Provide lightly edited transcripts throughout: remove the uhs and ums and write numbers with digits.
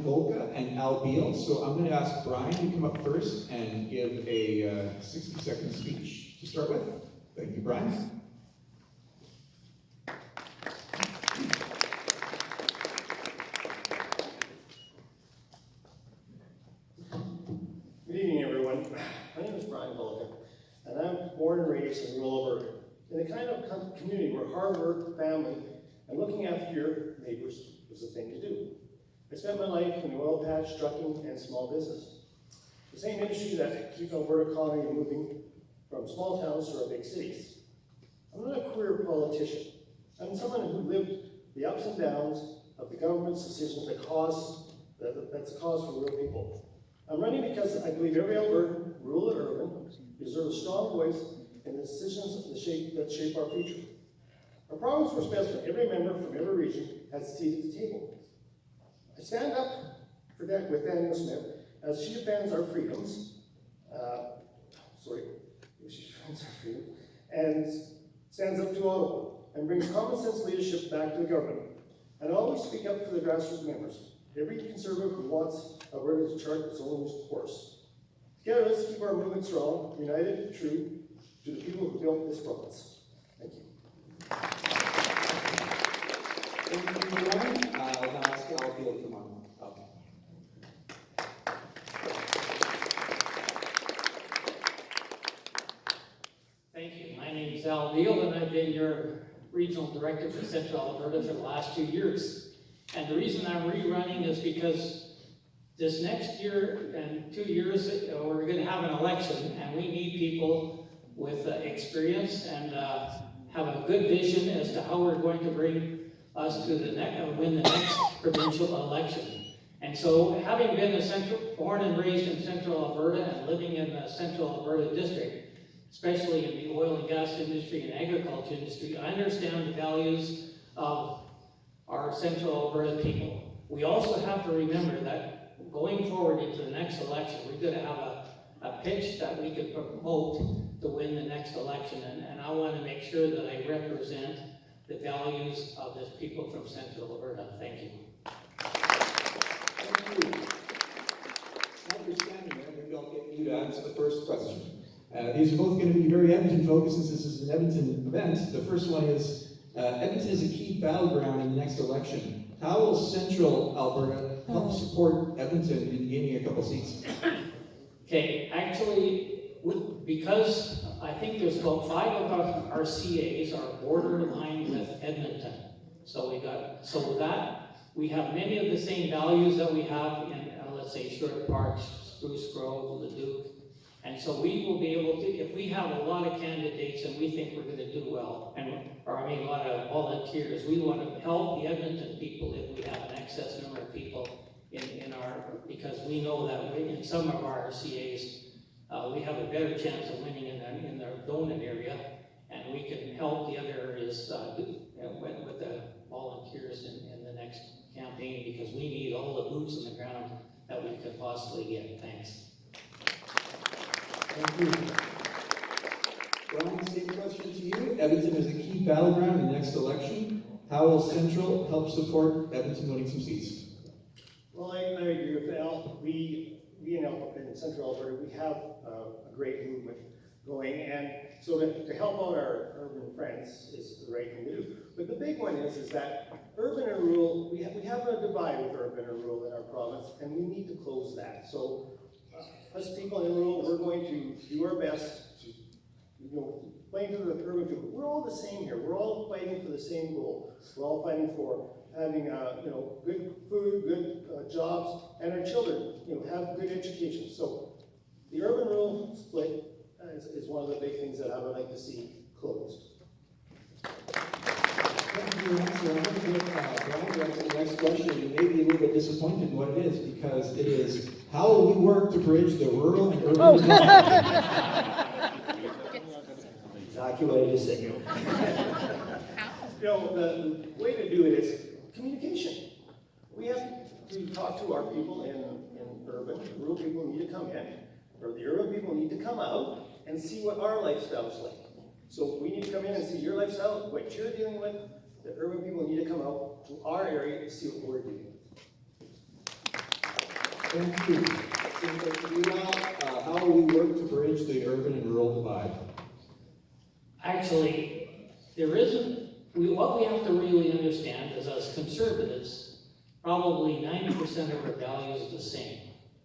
Golka and Biel. So I'm going to ask Brian to come up first and give a 60-second speech to start with. Thank you, Brian. Good evening, everyone. My name is Brian Golka, and I'm born and raised in rural Alberta, in the kind of community where hard work, family, and looking after your neighbors was the thing to do. I spent my life in the oil patch, trucking, and small business. The same industry that keeps Alberta economy moving from small towns to our big cities. I'm not a career politician. I'm someone who lived the ups and downs of the government's decisions that's a cause for real people. I'm running because I believe every Albertan, rural or urban, deserves a strong voice in the decisions that shape our future. Our province was best when every member from every region has a seat at the table. I stand up for that with Daniel Smith as she defends our freedoms, and stands up to Ottawa and brings common sense leadership back to the government. And I always speak up for the grassroots members, every conservative who wants Alberta to chart its own course. Together, let's keep our movement strong, united, true to the people who built this province. Thank you. Thank you, Brian. I'll now ask Biel to come on up. Thank you. My name is Biel, and I've been your regional director for Central Alberta for the last 2 years. And the reason I'm rerunning is because this next year and 2 years, we're going to have an election, and we need people with experience and have a good vision as to how we're going to bring us to win the next provincial election. And so, having been born and raised in Central Alberta and living in the Central Alberta district, especially in the oil and gas industry and agriculture industry, I understand the values of our Central Alberta people. We also have to remember that going forward into the next election, we're going to have a pitch that we can promote to win the next election, and I want to make sure that I represent the values of the people from Central Alberta. Thank you. Thank you. Notwithstanding that, maybe I'll get you to answer the first question. These are both going to be very Edmonton-focused since this is an Edmonton event. The first one is, Edmonton is a key battleground in the next election. How will Central Alberta help support Edmonton in gaining a couple seats? Okay, actually, because I think there's about 5 of our CAs are borderline with Edmonton. So with that, we have many of the same values that we have in, let's say, Sherwood Park, Spruce Grove, Leduc. And so we will be able to, if we have a lot of candidates and we think we're going to do well, a lot of volunteers, we want to help the Edmonton people if we have an excess number of people because we know that in some of our CAs, we have a better chance of winning in the donut area, and we can help the other areas with the volunteers in the next campaign, because we need all the boots on the ground that we could possibly get. Thanks. Thank you. Brian, same question to you. Edmonton is a key battleground in the next election. How will Central help support Edmonton winning some seats? Well, I agree with Al. We in Central Alberta, we have a great movement going, and so to help out our urban friends is the right thing to do. But the big one is that urban and rural, we have a divide with urban and rural in our province, and we need to close that. So us people in rural, we're going to do our best to explain to the urban people, we're all the same here. We're all fighting for the same goal. We're all fighting for having good food, good jobs, and our children have good education. So the urban-rural split is one of the big things that I would like to see closed. Thank you very much. So I'm going to give Brian to the next question. You may be a little bit disappointed in what it is, because it is, how will we work to bridge the rural and urban divide? Exactly what I just said. The way to do it is communication. We have to talk to our people in urban. The rural people need to come in, or the urban people need to come out and see what our lifestyle is like. So we need to come in and see your lifestyle, what you're dealing with. The urban people need to come out to our area to see what we're doing. Thank you. Senator Biel, how will we work to bridge the urban and rural divide? Actually, there isn't, what we have to really understand is as conservatives, probably 90% of our values are the same.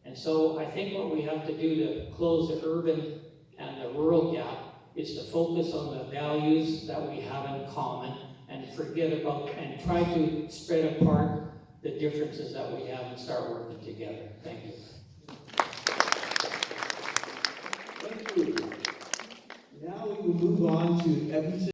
And so I think what we have to do to close the urban and the rural gap is to focus on the values that we have in common and forget about, and try to spread apart the differences that we have and start working together. Thank you. Thank you. Now we will move on to Edmonton.